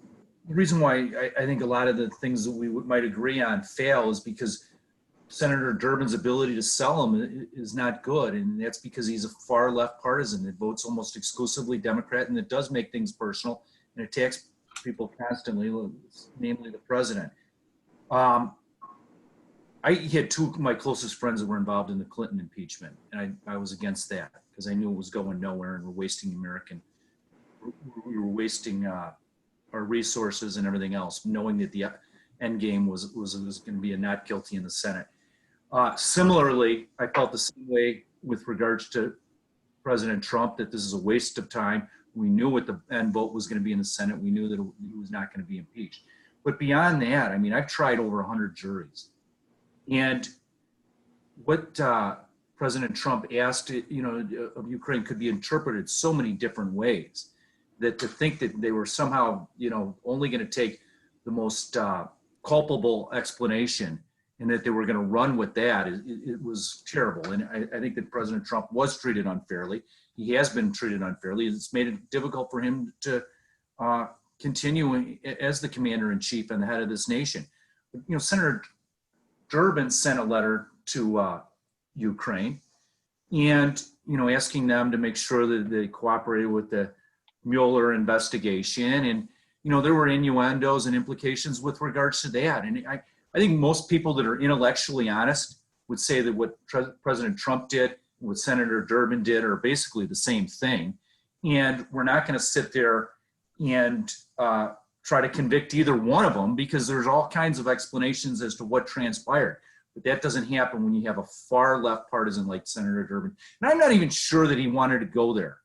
reason why I think a lot of the things that we might agree on fail is because Senator Durbin's ability to sell them is not good. And that's because he's a far left partisan that votes almost exclusively Democrat and that does make things personal and attacks people constantly, namely the president. I had 2 of my closest friends that were involved in the Clinton impeachment, and I was against that because I knew it was going nowhere and we're wasting our resources and everything else, knowing that the end game was going to be a not guilty in the Senate. Similarly, I felt the same way with regards to President Trump, that this is a waste of time. We knew what the end vote was going to be in the Senate. We knew that he was not going to be impeached. But beyond that, I mean, I've tried over 100 juries. And what President Trump asked, of Ukraine could be interpreted so many different ways that to think that they were somehow, only going to take the most culpable explanation and that they were going to run with that, it was terrible. And I think that President Trump was treated unfairly. he has been treated unfairly. It's made it difficult for him to continue as the commander-in-chief and the head of this nation. You know, Senator Durbin sent a letter to Ukraine, and you know, asking them to make sure that they cooperated with the Mueller investigation. And you know, there were innuendos and implications with regards to that. And I think most people that are intellectually honest would say that what President Trump did and what Senator Durbin did are basically the same thing. And we're not going to sit there and try to convict either one of them, because there's all kinds of explanations as to what transpired. But that doesn't happen when you have a far left partisan like Senator Durbin. And I'm not even sure that he wanted to go there.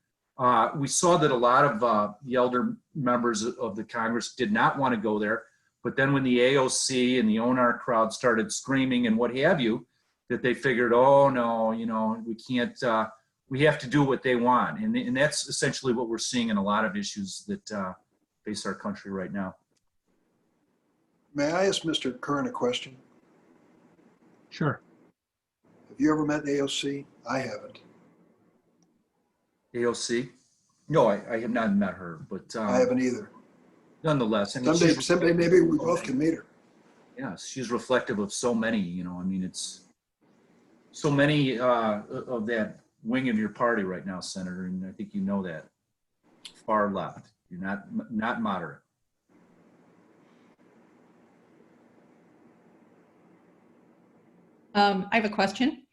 We saw that a lot of the elder members of the Congress did not want to go there. But then when the AOC and the ONR crowd started screaming and what have you, that they figured, oh no, you know, we can't, we have to do what they want. And that's essentially what we're seeing in a lot of issues that face our country right now. May I ask Mr. Curran a question? Sure. Have you ever met AOC? I haven't. AOC? No, I have not met her, but I haven't either. nonetheless, I mean, Someday maybe we both can meet her. yes, she's reflective of so many, you know, I mean, it's so many of that wing of your party right now, Senator, and I think you know that. Far left. You're not moderate. I have a question.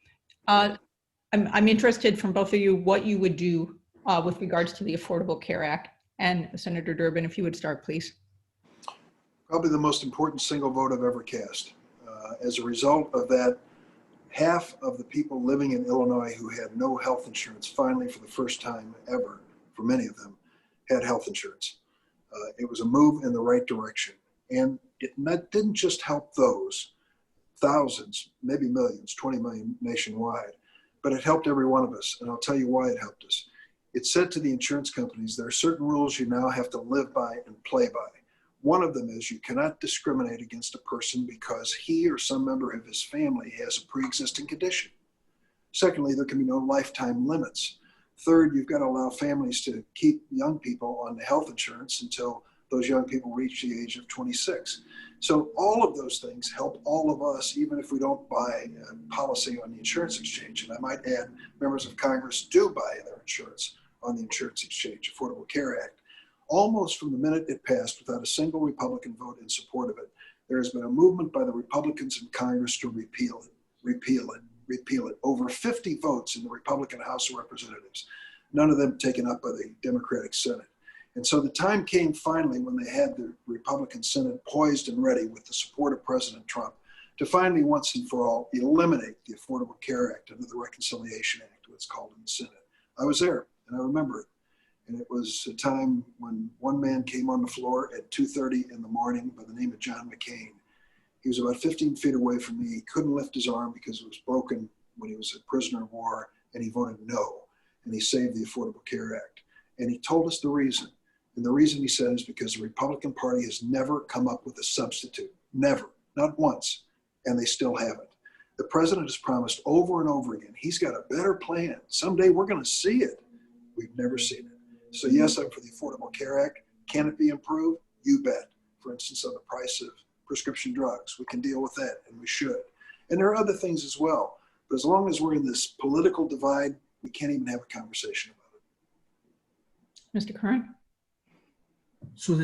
I'm interested from both of you what you would do with regards to the Affordable Care Act. And Senator Durbin, if you would start, please. Probably the most important single vote I've ever cast. As a result of that, half of the people living in Illinois who had no health insurance finally, for the first time ever, for many of them, had health insurance. It was a move in the right direction. And it didn't just help those thousands, maybe millions, 20 million nationwide, but it helped every one of us. And I'll tell you why it helped us. It said to the insurance companies, there are certain rules you now have to live by and play by. One of them is you cannot discriminate against a person because he or some member of his family has a pre-existing condition. Secondly, there can be no lifetime limits. Third, you've got to allow families to keep young people on the health insurance until those young people reach the age of 26. So all of those things help all of us, even if we don't buy policy on the insurance exchange. And I might add, members of Congress do buy their insurance on the insurance exchange, Affordable Care Act. Almost from the minute it passed, without a single Republican vote in support of it, there has been a movement by the Republicans in Congress to repeal it. Over 50 votes in the Republican House of Representatives, none of them taken up by the Democratic Senate. And so the time came finally when they had the Republican Senate poised and ready with the support of President Trump to finally once and for all eliminate the Affordable Care Act under the Reconciliation Act, what's called in the Senate. I was there and I remember it. And it was a time when one man came on the floor at 2:30 in the morning by the name of John McCain. He was about 15 feet away from me. He couldn't lift his arm because it was broken when he was a prisoner of war, and he voted no. And he saved the Affordable Care Act. And he told us the reason. And the reason he said is because the Republican Party has never come up with a substitute. Never. Not once. And they still haven't. The president has promised over and over again, he's got a better plan. Someday we're going to see it. We've never seen it. So yes, I'm for the Affordable Care Act. Can it be improved? You bet. For instance, on the price of prescription drugs, we can deal with that, and we should. And there are other things as well. But as long as we're in this political divide, we can't even have a conversation about it. Mr. Curran? So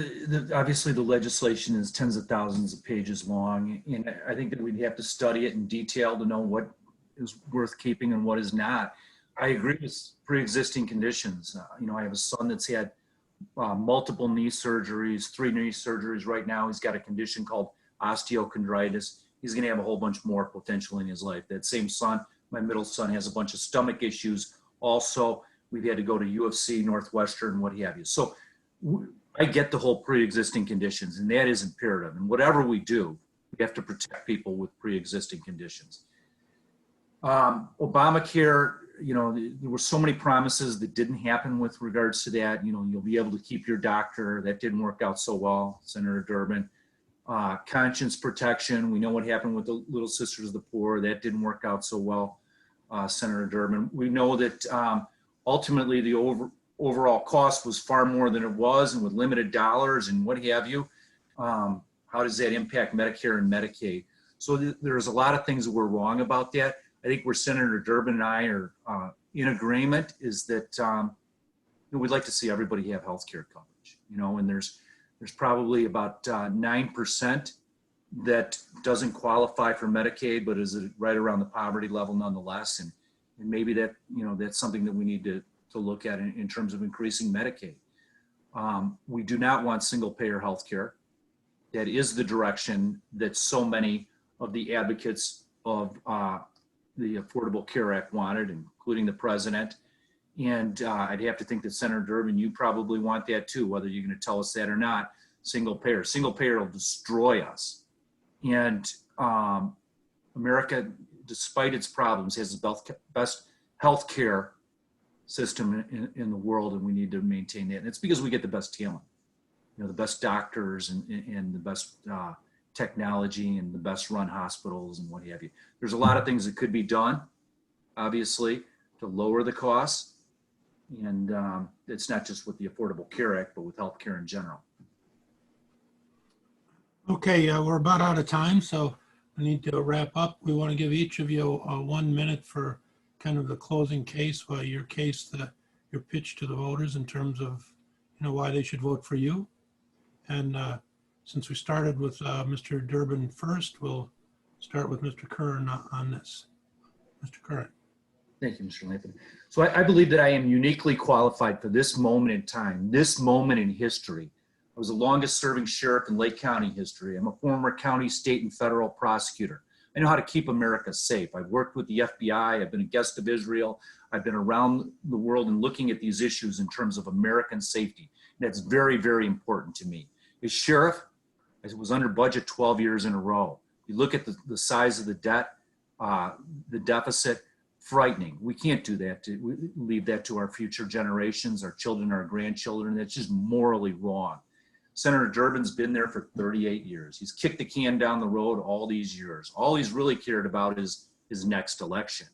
obviously the legislation is tens of thousands of pages long, and I think that we'd have to study it in detail to know what is worth keeping and what is not. I agree with pre-existing conditions. You know, I have a son that's had multiple knee surgeries, 3 knee surgeries right now. He's got a condition called osteochondritis. He's going to have a whole bunch more potential in his life. That same son, my middle son, has a bunch of stomach issues. Also, we've had to go to UFC, Northwestern, what have you. So I get the whole pre-existing conditions, and that is imperative. And whatever we do, we have to protect people with pre-existing conditions. Obamacare, you know, there were so many promises that didn't happen with regards to that. You know, you'll be able to keep your doctor. That didn't work out so well, Senator Durbin. Conscience protection. We know what happened with the Little Sisters of the Poor. That didn't work out so well, Senator Durbin. We know that ultimately the overall cost was far more than it was, and with limited dollars and what have you, how does that impact Medicare and Medicaid? So there's a lot of things that were wrong about that. I think where Senator Durbin and I are in agreement is that we'd like to see everybody have health care coverage, and there's probably about 9% that doesn't qualify for Medicaid, but is right around the poverty level nonetheless. And maybe that, that's something that we need to look at in terms of increasing Medicaid. We do not want single payer health care. That is the direction that so many of the advocates of the Affordable Care Act wanted, including the president. And I'd have to think that Senator Durbin, you probably want that too, whether you're going to tell us that or not. Single payer will destroy us. And America, despite its problems, has the best health care system in the world, and we need to maintain that. And it's because we get the best talent, the best doctors and the best technology and the best run hospitals and what have you. There's a lot of things that could be done, obviously, to lower the costs. And it's not just with the Affordable Care Act, but with healthcare in general. Okay, we're about out of time, so we need to wrap up. We want to give each of you 1 minute for kind of the closing case, your case, your pitch to the voters in terms of, why they should vote for you. And since we started with Mr. Durbin first, we'll start with Mr. Curran on this. Mr. Curran. Thank you, Mr. Latham. So I believe that I am uniquely qualified for this moment in time, this moment in history. I was the longest serving sheriff in Lake County history. I'm a former county, state, and federal prosecutor. I know how to keep America safe. I've worked with the FBI. I've been a guest of Israel. I've been around the world and looking at these issues in terms of American safety. And that's very, very important to me. As sheriff, I was under budget 12 years in a row. You look at the size of the debt, the deficit, frightening. We can't do that. We leave that to our future generations, our children, our grandchildren. That's just morally wrong. Senator Durbin's been there for 38 years. He's kicked the can down the road all these years. All he's really cared about is his next election.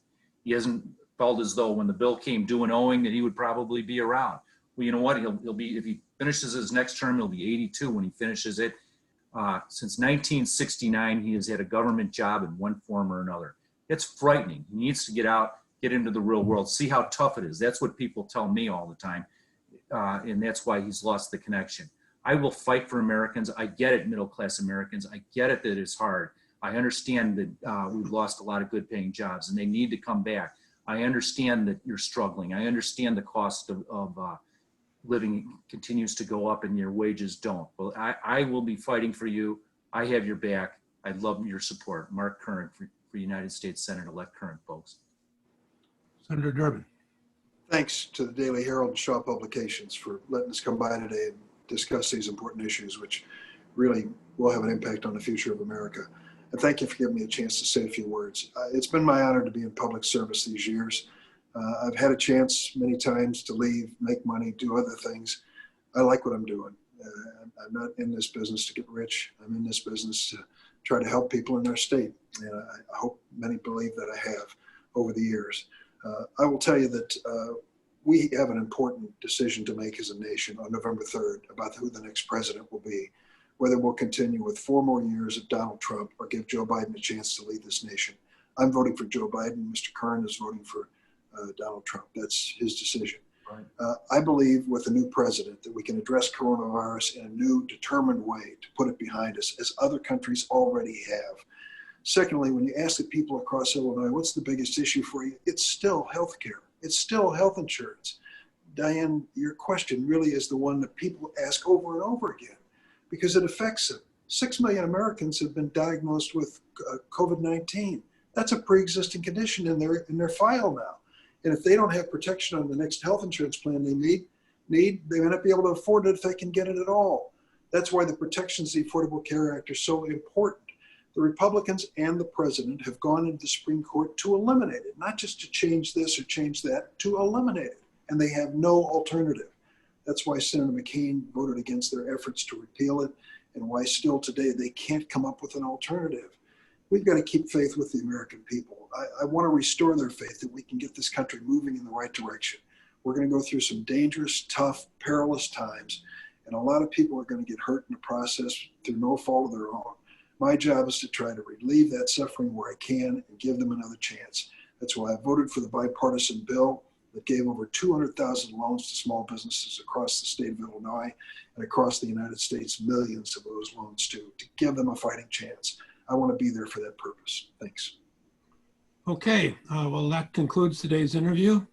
He hasn't felt as though when the bill came due and owing that he would probably be around. Well, you know what? He'll be, if he finishes his next term, he'll be 82 when he finishes it. Since 1969, he has had a government job in one form or another. It's frightening. He needs to get out, get into the real world, see how tough it is. That's what people tell me all the time. And that's why he's lost the connection. I will fight for Americans. I get it, middle-class Americans. I get it that it's hard. I understand that we've lost a lot of good-paying jobs and they need to come back. I understand that you're struggling. I understand the cost of living continues to go up and your wages don't. Well, I will be fighting for you. I have your back. I'd love your support. Mark Curran for United States Senate-elect Curran, folks. Senator Durbin. Thanks to the Daily Herald and Shaw Publications for letting us come by today and discuss these important issues, which really will have an impact on the future of America. And thank you for giving me a chance to say a few words. It's been my honor to be in public service these years. I've had a chance many times to leave, make money, do other things. I like what I'm doing. I'm not in this business to get rich. I'm in this business to try to help people in our state. And I hope many believe that I have over the years. I will tell you that we have an important decision to make as a nation on November 3rd about who the next president will be, whether we'll continue with 4 more years of Donald Trump or give Joe Biden a chance to lead this nation. I'm voting for Joe Biden. Mr. Curran is voting for Donald Trump. That's his decision. Right. I believe with a new president that we can address coronavirus in a new, determined way to put it behind us, as other countries already have. Secondly, when you ask the people across Illinois, what's the biggest issue for you? It's still health care. It's still health insurance. Diane, your question really is the one that people ask over and over again because it affects them. 6 million Americans have been diagnosed with COVID-19. That's a pre-existing condition in their file now. And if they don't have protection on the next health insurance plan they need, they may not be able to afford it if they can get it at all. That's why the protections of the Affordable Care Act are so important. The Republicans and the president have gone into the Supreme Court to eliminate it, not just to change this or change that, to eliminate it. And they have no alternative. That's why Senator McCain voted against their efforts to repeal it and why still today they can't come up with an alternative. We've got to keep faith with the American people. I want to restore their faith that we can get this country moving in the right direction. We're going to go through some dangerous, tough, perilous times, and a lot of people are going to get hurt in the process through no fault of their own. My job is to try to relieve that suffering where I can and give them another chance. That's why I voted for the bipartisan bill that gave over 200,000 loans to small businesses across the state of Illinois and across the United States, millions of those loans to give them a fighting chance. I want to be there for that purpose. Thanks. Okay, well, that concludes today's interview.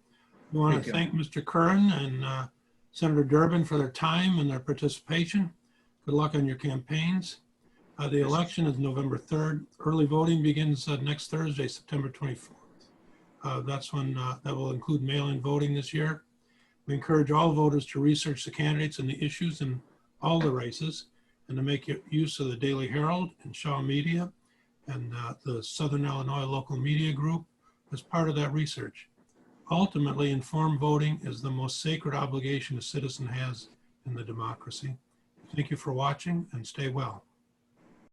We want Thank to you. thank Mr. Curran and Senator Durbin for their time and their participation. Good luck on your campaigns. The election is November 3rd. Early voting begins next Thursday, September 24th. That's when that will include mail-in voting this year. We encourage all voters to research the candidates and the issues in all the races and to make use of the Daily Herald and Shaw Media and the Southern Illinois Local Media Group as part of that research. Ultimately, informed voting is the most sacred obligation a citizen has in the democracy. Thank you for watching and stay well.